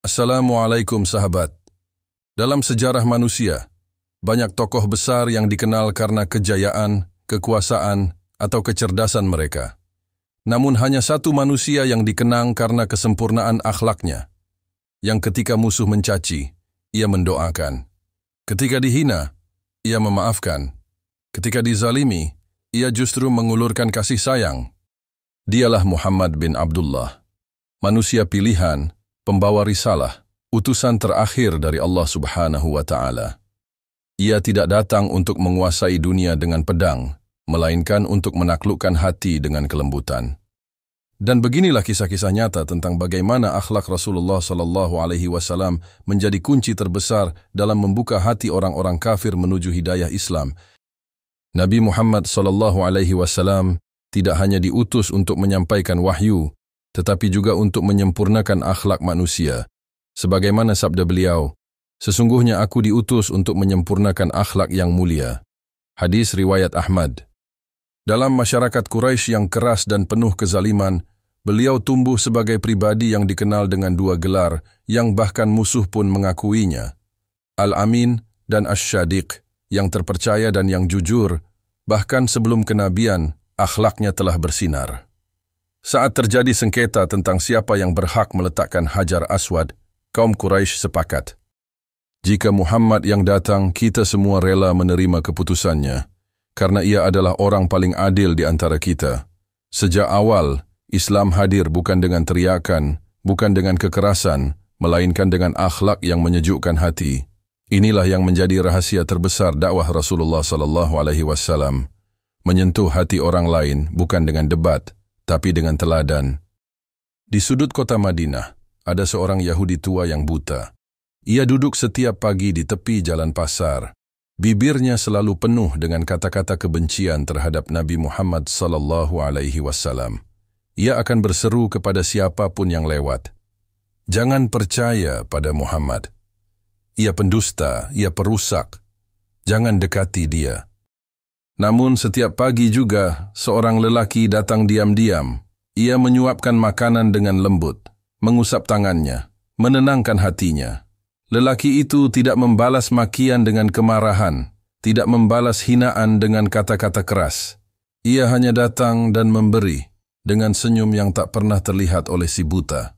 Assalamualaikum sahabat. Dalam sejarah manusia, banyak tokoh besar yang dikenal karena kejayaan, kekuasaan, atau kecerdasan mereka. Namun hanya satu manusia yang dikenang karena kesempurnaan akhlaknya, yang ketika musuh mencaci, ia mendoakan. Ketika dihina, ia memaafkan. Ketika dizalimi, ia justru mengulurkan kasih sayang. Dialah Muhammad bin Abdullah, manusia pilihan, pembawa risalah, utusan terakhir dari Allah Subhanahu wa Ta'ala. Ia tidak datang untuk menguasai dunia dengan pedang, melainkan untuk menaklukkan hati dengan kelembutan. Dan beginilah kisah-kisah nyata tentang bagaimana akhlak Rasulullah SAW menjadi kunci terbesar dalam membuka hati orang-orang kafir menuju hidayah Islam. Nabi Muhammad SAW tidak hanya diutus untuk menyampaikan wahyu, tetapi juga untuk menyempurnakan akhlak manusia. Sebagaimana sabda beliau, "Sesungguhnya aku diutus untuk menyempurnakan akhlak yang mulia." Hadis riwayat Ahmad. Dalam masyarakat Quraisy yang keras dan penuh kezaliman, beliau tumbuh sebagai pribadi yang dikenal dengan dua gelar yang bahkan musuh pun mengakuinya. Al-Amin dan Asy-Syadiq, yang terpercaya dan yang jujur, bahkan sebelum kenabian, akhlaknya telah bersinar. Saat terjadi sengketa tentang siapa yang berhak meletakkan Hajar Aswad, kaum Quraisy sepakat. Jika Muhammad yang datang, kita semua rela menerima keputusannya, karena ia adalah orang paling adil di antara kita. Sejak awal, Islam hadir bukan dengan teriakan, bukan dengan kekerasan, melainkan dengan akhlak yang menyejukkan hati. Inilah yang menjadi rahasia terbesar dakwah Rasulullah SAW, menyentuh hati orang lain bukan dengan debat, tapi dengan teladan. Di sudut kota Madinah, ada seorang Yahudi tua yang buta. Ia duduk setiap pagi di tepi jalan pasar. Bibirnya selalu penuh dengan kata-kata kebencian terhadap Nabi Muhammad SAW. Ia akan berseru kepada siapapun yang lewat, "Jangan percaya pada Muhammad. Ia pendusta, ia perusak. Jangan dekati dia." Namun setiap pagi juga, seorang lelaki datang diam-diam. Ia menyuapkan makanan dengan lembut, mengusap tangannya, menenangkan hatinya. Lelaki itu tidak membalas makian dengan kemarahan, tidak membalas hinaan dengan kata-kata keras. Ia hanya datang dan memberi, dengan senyum yang tak pernah terlihat oleh si buta.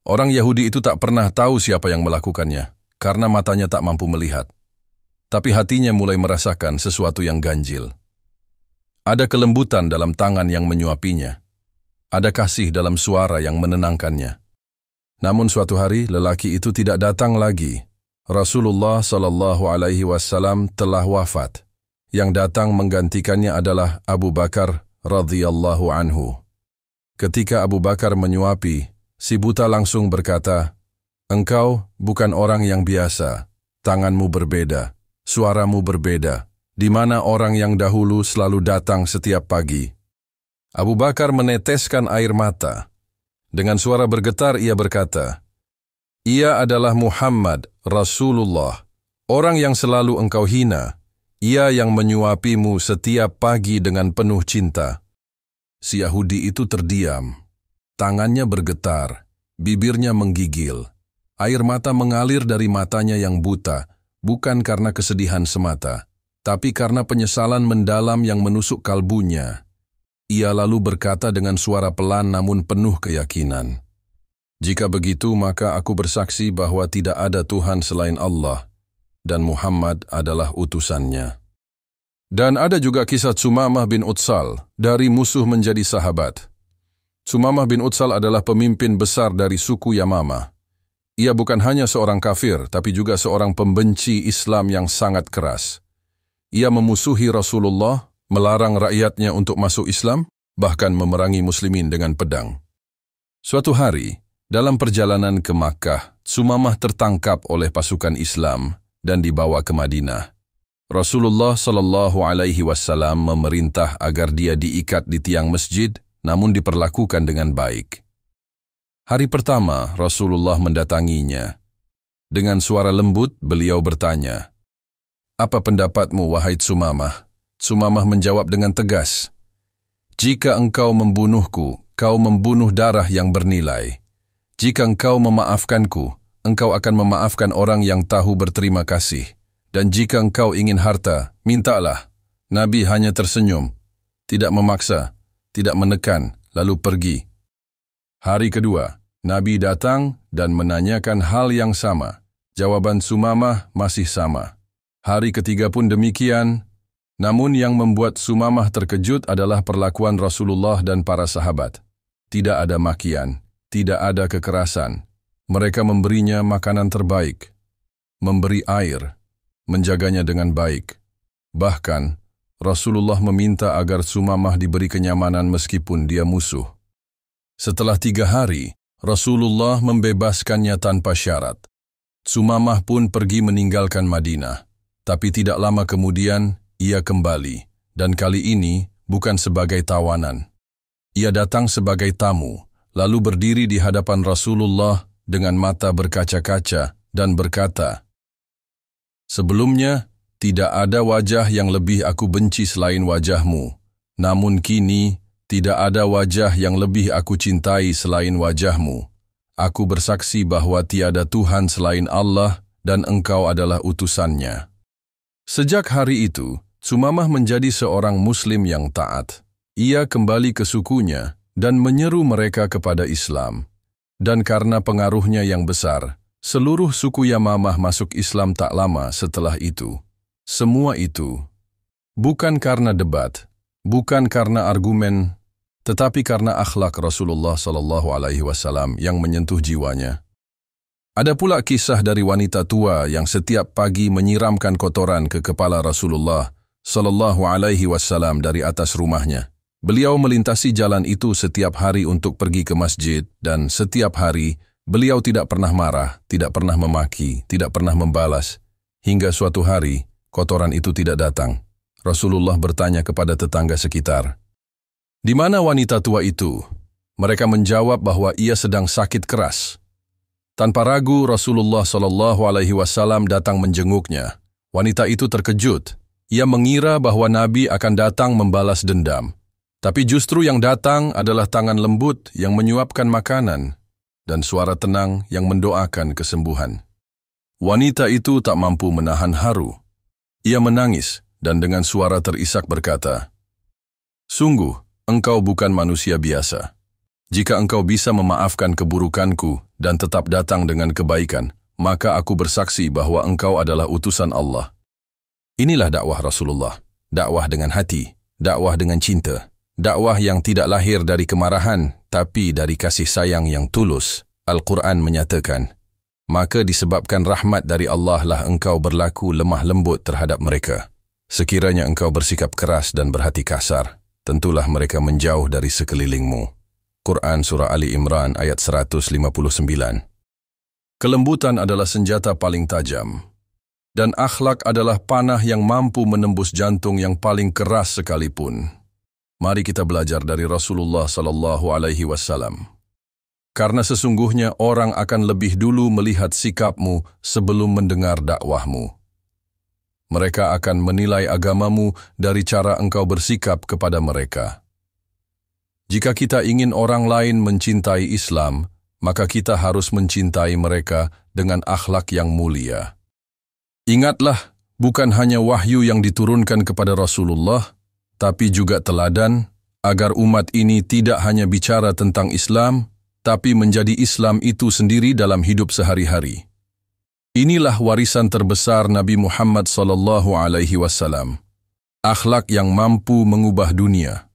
Orang Yahudi itu tak pernah tahu siapa yang melakukannya, karena matanya tak mampu melihat. Tapi hatinya mulai merasakan sesuatu yang ganjil. Ada kelembutan dalam tangan yang menyuapinya. Ada kasih dalam suara yang menenangkannya. Namun suatu hari lelaki itu tidak datang lagi. Rasulullah SAW telah wafat. Yang datang menggantikannya adalah Abu Bakar radhiyallahu anhu. Ketika Abu Bakar menyuapi, si buta langsung berkata, "Engkau bukan orang yang biasa, tanganmu berbeda. Suaramu berbeda, di mana orang yang dahulu selalu datang setiap pagi." Abu Bakar meneteskan air mata. Dengan suara bergetar ia berkata, "Ia adalah Muhammad, Rasulullah, orang yang selalu engkau hina. Ia yang menyuapimu setiap pagi dengan penuh cinta." Si Yahudi itu terdiam. Tangannya bergetar, bibirnya menggigil. Air mata mengalir dari matanya yang buta, bukan karena kesedihan semata, tapi karena penyesalan mendalam yang menusuk kalbunya. Ia lalu berkata dengan suara pelan namun penuh keyakinan, "Jika begitu, maka aku bersaksi bahwa tidak ada Tuhan selain Allah, dan Muhammad adalah utusannya." Dan ada juga kisah Tsumamah bin Utsal, dari musuh menjadi sahabat. Tsumamah bin Utsal adalah pemimpin besar dari suku Yamamah. Ia bukan hanya seorang kafir, tapi juga seorang pembenci Islam yang sangat keras. Ia memusuhi Rasulullah, melarang rakyatnya untuk masuk Islam, bahkan memerangi muslimin dengan pedang. Suatu hari, dalam perjalanan ke Makkah, Tsumamah tertangkap oleh pasukan Islam dan dibawa ke Madinah. Rasulullah SAW memerintah agar dia diikat di tiang masjid, namun diperlakukan dengan baik. Hari pertama, Rasulullah mendatanginya. Dengan suara lembut, beliau bertanya, "Apa pendapatmu, wahai Tsumamah?" Tsumamah menjawab dengan tegas, "Jika engkau membunuhku, kau membunuh darah yang bernilai. Jika engkau memaafkanku, engkau akan memaafkan orang yang tahu berterima kasih. Dan jika engkau ingin harta, mintalah. Nabi hanya tersenyum, tidak memaksa, tidak menekan, lalu pergi. Hari kedua, Nabi datang dan menanyakan hal yang sama. Jawaban Sumamah masih sama. Hari ketiga pun demikian. Namun yang membuat Sumamah terkejut adalah perlakuan Rasulullah dan para sahabat. Tidak ada makian, tidak ada kekerasan. Mereka memberinya makanan terbaik, memberi air, menjaganya dengan baik. Bahkan, Rasulullah meminta agar Sumamah diberi kenyamanan meskipun dia musuh. Setelah 3 hari, Rasulullah membebaskannya tanpa syarat. Sumamah pun pergi meninggalkan Madinah. Tapi tidak lama kemudian, ia kembali. Dan kali ini bukan sebagai tawanan. Ia datang sebagai tamu, lalu berdiri di hadapan Rasulullah dengan mata berkaca-kaca dan berkata, "Sebelumnya, tidak ada wajah yang lebih aku benci selain wajahmu. Namun kini, tidak ada wajah yang lebih aku cintai selain wajahmu. Aku bersaksi bahwa tiada Tuhan selain Allah dan engkau adalah utusannya." Sejak hari itu, Sumamah menjadi seorang Muslim yang taat. Ia kembali ke sukunya dan menyeru mereka kepada Islam. Dan karena pengaruhnya yang besar, seluruh suku Yamamah masuk Islam tak lama setelah itu. Semua itu bukan karena debat, bukan karena argumen, tetapi karena akhlak Rasulullah SAW yang menyentuh jiwanya. Ada pula kisah dari wanita tua yang setiap pagi menyiramkan kotoran ke kepala Rasulullah SAW dari atas rumahnya. Beliau melintasi jalan itu setiap hari untuk pergi ke masjid, dan setiap hari beliau tidak pernah marah, tidak pernah memaki, tidak pernah membalas. Hingga suatu hari, kotoran itu tidak datang. Rasulullah bertanya kepada tetangga sekitar, "Di mana wanita tua itu?" Mereka menjawab bahwa ia sedang sakit keras. Tanpa ragu, Rasulullah SAW datang menjenguknya. Wanita itu terkejut. Ia mengira bahwa Nabi akan datang membalas dendam. Tapi justru yang datang adalah tangan lembut yang menyuapkan makanan dan suara tenang yang mendoakan kesembuhan. Wanita itu tak mampu menahan haru. Ia menangis dan dengan suara terisak berkata, "Sungguh, engkau bukan manusia biasa. Jika engkau bisa memaafkan keburukanku dan tetap datang dengan kebaikan, maka aku bersaksi bahwa engkau adalah utusan Allah." Inilah dakwah Rasulullah, dakwah dengan hati, dakwah dengan cinta, dakwah yang tidak lahir dari kemarahan, tapi dari kasih sayang yang tulus. Al-Quran menyatakan, "Maka disebabkan rahmat dari Allah lah engkau berlaku lemah lembut terhadap mereka. Sekiranya engkau bersikap keras dan berhati kasar, tentulah mereka menjauh dari sekelilingmu." Quran Surah Ali Imran ayat 159. Kelembutan adalah senjata paling tajam. Dan akhlak adalah panah yang mampu menembus jantung yang paling keras sekalipun. Mari kita belajar dari Rasulullah SAW. Karena sesungguhnya orang akan lebih dulu melihat sikapmu sebelum mendengar dakwahmu. Mereka akan menilai agamamu dari cara engkau bersikap kepada mereka. Jika kita ingin orang lain mencintai Islam, maka kita harus mencintai mereka dengan akhlak yang mulia. Ingatlah, bukan hanya wahyu yang diturunkan kepada Rasulullah, tapi juga teladan, agar umat ini tidak hanya bicara tentang Islam, tapi menjadi Islam itu sendiri dalam hidup sehari-hari. Inilah warisan terbesar Nabi Muhammad SAW, akhlak yang mampu mengubah dunia.